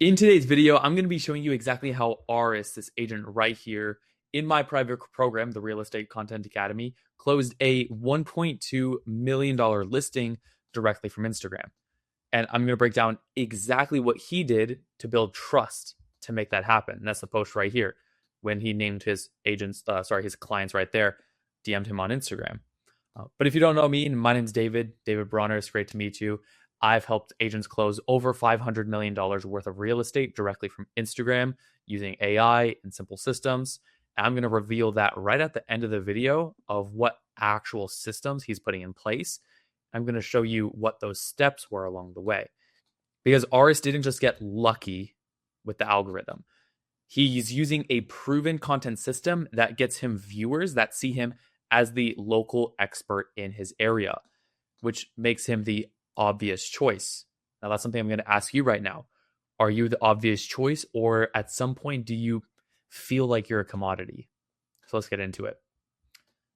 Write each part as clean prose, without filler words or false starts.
In today's video, I'm going to be showing you exactly how Aris, this agent right here in my private program, the Real Estate Content Academy, closed a $1.2 million listing directly from Instagram. And I'm going to break down exactly what he did to build trust to make that happen. And that's the post right here when he named his his clients right there, DM'd him on Instagram. But if you don't know me, my name's David Bronner. It's great to meet you. I've helped agents close over $500 million worth of real estate directly from Instagram using AI and simple systems. And I'm going to reveal that right at the end of the video of what actual systems he's putting in place. I'm going to show you what those steps were along the way. Because Aris didn't just get lucky with the algorithm. He's using a proven content system that gets him viewers that see him as the local expert in his area, which makes him the obvious choice. Now, that's something I'm going to ask you right now. Are you the obvious choice, or at some point do you feel like you're a commodity? So let's get into it.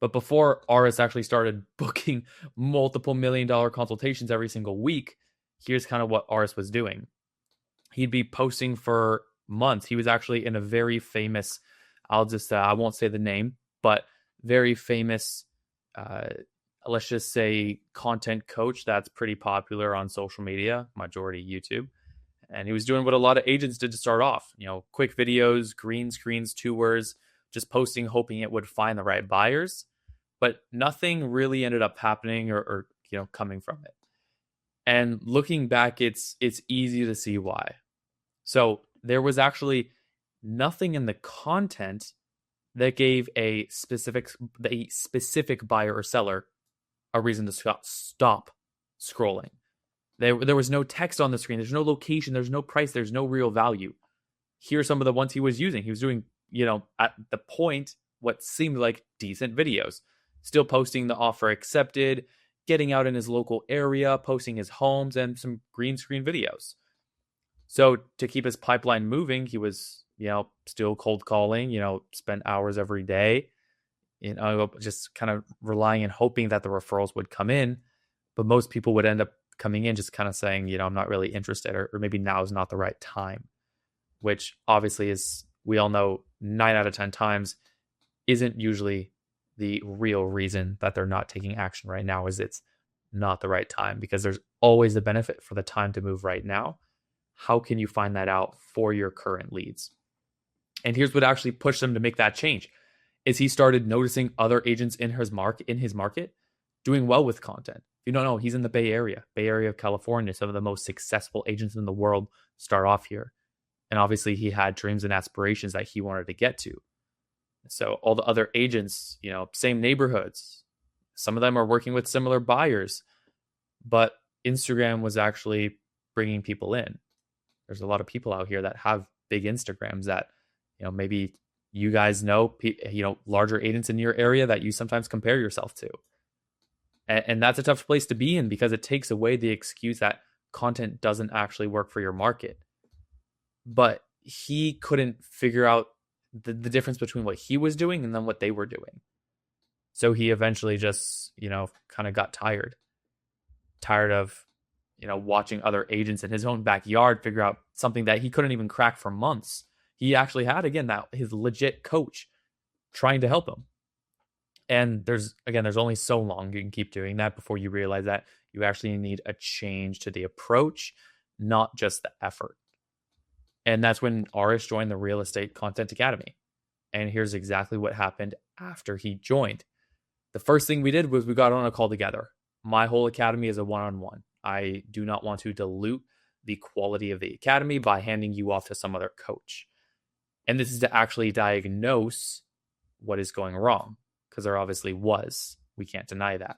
But before Aris actually started booking multiple $1 million consultations every single week, here's kind of what Aris was doing. He'd be posting for months. He was actually in a very famous, I won't say the name, but very famous, let's just say content coach that's pretty popular on social media, majority YouTube. And he was doing what a lot of agents did to start off, quick videos, green screens, tours, just posting, hoping it would find the right buyers. But nothing really ended up happening or coming from it. And looking back, it's easy to see why. So there was actually nothing in the content that gave a specific buyer or seller a reason to stop scrolling. There was no text on the screen. There's no location. There's no price. There's no real value. Here are some of the ones he was using. He was doing, at the point, what seemed like decent videos. Still posting the offer accepted, getting out in his local area, posting his homes, and some green screen videos. So to keep his pipeline moving, he was, still cold calling, spent hours every day, just kind of relying and hoping that the referrals would come in. But most people would end up coming in just kind of saying, I'm not really interested, or maybe now is not the right time, which obviously is, we all know 9 out of 10 times isn't usually the real reason that they're not taking action right now. Is it's not the right time, because there's always the benefit for the time to move right now. How can you find that out for your current leads? And here's what actually pushed him to make that change is he started noticing other agents in his market doing well with content. If you don't know, he's in the Bay Area of California. Some of the most successful agents in the world start off here. And obviously he had dreams and aspirations that he wanted to get to. So all the other agents, same neighborhoods, some of them are working with similar buyers, but Instagram was actually bringing people in. There's a lot of people out here that have big Instagrams that, maybe you guys know, larger agents in your area that you sometimes compare yourself to. And that's a tough place to be in, because it takes away the excuse that content doesn't actually work for your market. But he couldn't figure out the difference between what he was doing and then what they were doing. So he eventually just, kind of got tired of, watching other agents in his own backyard figure out something that he couldn't even crack for months. He actually had, again, that his legit coach trying to help him. And there's only so long you can keep doing that before you realize that you actually need a change to the approach, not just the effort. And that's when Aris joined the Real Estate Content Academy. And here's exactly what happened after he joined. The first thing we did was we got on a call together. My whole academy is a one-on-one. I do not want to dilute the quality of the academy by handing you off to some other coach. And this is to actually diagnose what is going wrong, because there obviously was. We can't deny that.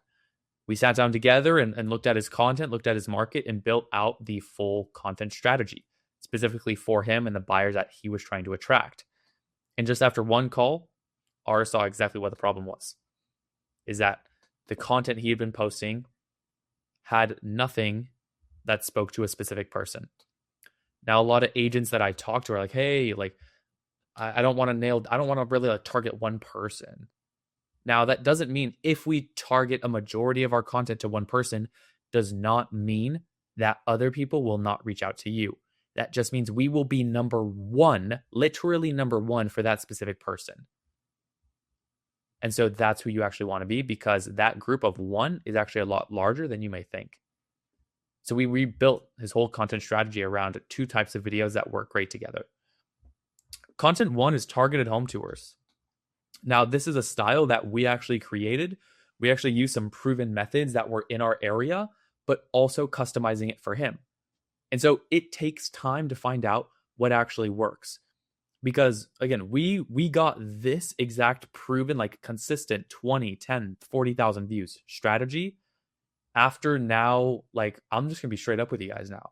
We sat down together and looked at his content, looked at his market, and built out the full content strategy, specifically for him and the buyers that he was trying to attract. And just after one call, Aris saw exactly what the problem was. Is that the content he had been posting had nothing that spoke to a specific person. Now, a lot of agents that I talk to are like, hey, I don't want to really target one person. Now, that doesn't mean if we target a majority of our content to one person, does not mean that other people will not reach out to you. That just means we will be number one, literally number one for that specific person. And so that's who you actually want to be, because that group of one is actually a lot larger than you may think. So we rebuilt his whole content strategy around 2 types of videos that work great together. Content 1 is targeted home tours. Now, this is a style that we actually created. We actually used some proven methods that were in our area, but also customizing it for him. And so it takes time to find out what actually works. Because again, we got this exact proven, like consistent 20, 10, 40,000 views strategy after now, like, I'm just gonna be straight up with you guys now.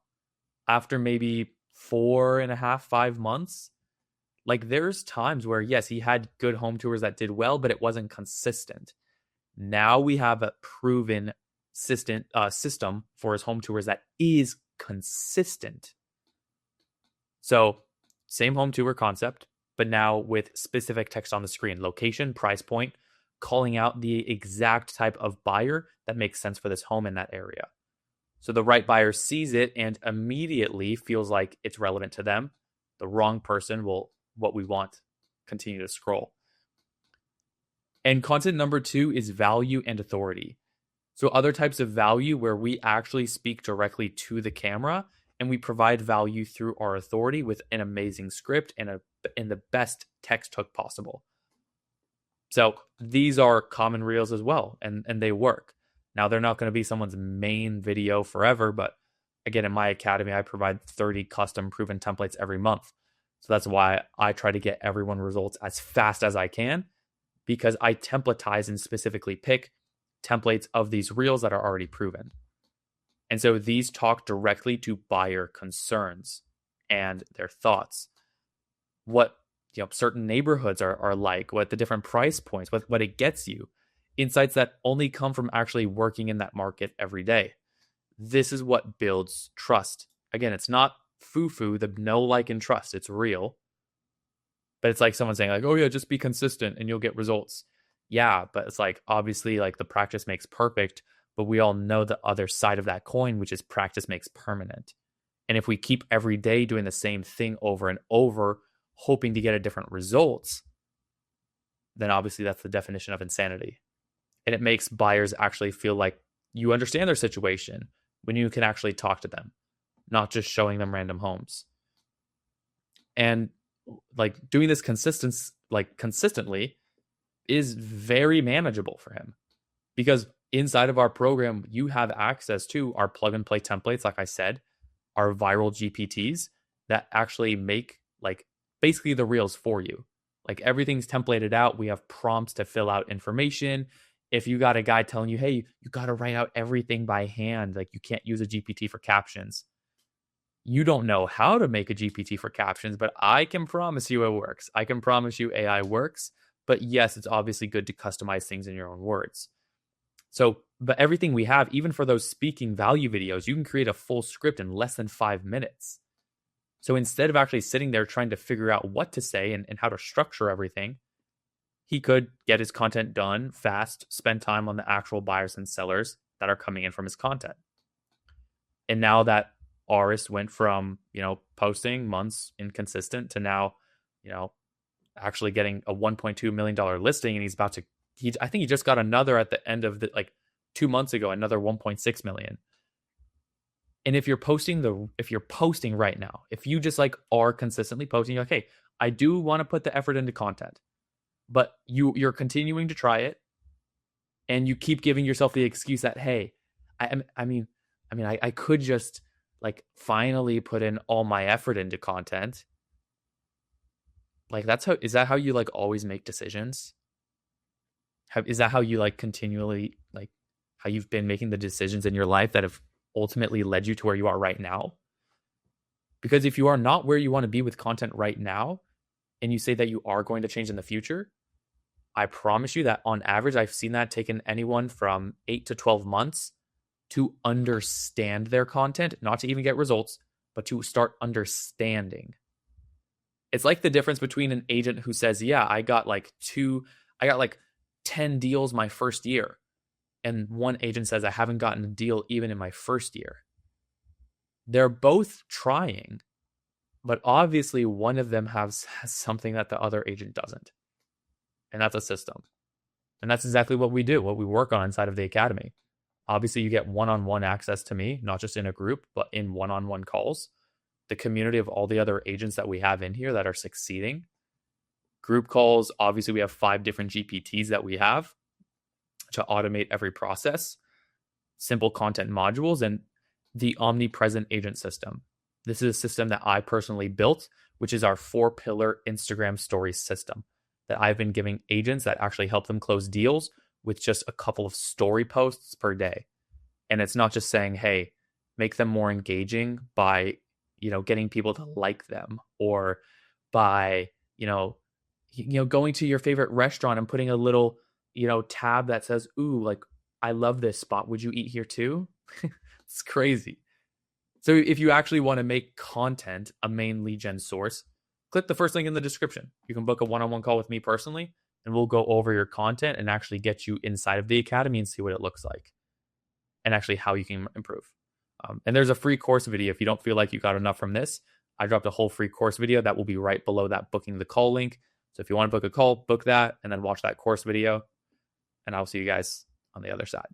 After maybe 4.5, 5 months, like there's times where yes, he had good home tours that did well, but it wasn't consistent. Now we have a proven system for his home tours that is consistent. So same home tour concept, but now with specific text on the screen, location, price point, calling out the exact type of buyer that makes sense for this home in that area. So the right buyer sees it and immediately feels like it's relevant to them. The wrong person will, what we want, continue to scroll. And content number 2 is value and authority. So other types of value where we actually speak directly to the camera and we provide value through our authority with an amazing script and the best text hook possible. So these are common reels as well, and they work. Now, they're not going to be someone's main video forever, but again, in my academy, I provide 30 custom proven templates every month. So that's why I try to get everyone results as fast as I can, because I templatize and specifically pick templates of these reels that are already proven. And so these talk directly to buyer concerns and their thoughts. What certain neighborhoods are like, what the different price points, what it gets you. Insights that only come from actually working in that market every day. This is what builds trust. Again, it's not foo-foo, the know, like, and trust. It's real. But it's like someone saying like, oh yeah, just be consistent and you'll get results. Yeah, but it's like, obviously, like the practice makes perfect, but we all know the other side of that coin, which is practice makes permanent. And if we keep every day doing the same thing over and over, hoping to get a different results, then obviously that's the definition of insanity. And it makes buyers actually feel like you understand their situation when you can actually talk to them, not just showing them random homes. And like doing this consistently is very manageable for him, because inside of our program, you have access to our plug and play templates, like I said, our viral GPTs that actually make like basically the reels for you. Like everything's templated out. We have prompts to fill out information. If you got a guy telling you, hey, you got to write out everything by hand, like you can't use a GPT for captions. You don't know how to make a GPT for captions, but I can promise you it works. I can promise you AI works. But yes, it's obviously good to customize things in your own words. So, but everything we have, even for those speaking value videos, you can create a full script in less than 5 minutes. So instead of actually sitting there trying to figure out what to say and how to structure everything, he could get his content done fast, spend time on the actual buyers and sellers that are coming in from his content. And now that Aris went from, posting months inconsistent to now, actually getting a $1.2 million listing, and he's about to, I think he just got another at the end of 2 months ago, another 1.6 million. And if you're posting right now, if you just are consistently posting, you're like, hey, I do want to put the effort into content, but you're continuing to try it, and you keep giving yourself the excuse that, hey, I could just finally put in all my effort into content. Is that how you always make decisions? Is that how you continually how you've been making the decisions in your life that have ultimately led you to where you are right now? Because if you are not where you want to be with content right now, and you say that you are going to change in the future, I promise you that on average, I've seen that taken anyone from 8 to 12 months to understand their content, not to even get results, but to start understanding. It's like the difference between an agent who says, yeah, I got 10 deals my first year. And one agent says, I haven't gotten a deal even in my first year. They're both trying, But obviously, one of them has something that the other agent doesn't, and that's a system. And that's exactly what we do, what we work on inside of the academy. Obviously, you get one-on-one access to me, not just in a group, but in one-on-one calls. The community of all the other agents that we have in here that are succeeding. Group calls, obviously, we have 5 different GPTs that we have to automate every process, simple content modules, and the omnipresent agent system. This is a system that I personally built, which is our 4-pillar Instagram stories system that I've been giving agents that actually help them close deals with just a couple of story posts per day. And it's not just saying, hey, make them more engaging by, getting people to like them, or by, going to your favorite restaurant and putting a little, tab that says, ooh, like, I love this spot. Would you eat here too? It's crazy. So if you actually want to make content a main lead gen source, click the first link in the description. You can book a one-on-one call with me personally, and we'll go over your content and actually get you inside of the academy and see what it looks like and actually how you can improve. And there's a free course video. If you don't feel like you got enough from this, I dropped a whole free course video that will be right below that booking the call link. So if you want to book a call, book that and then watch that course video. And I'll see you guys on the other side.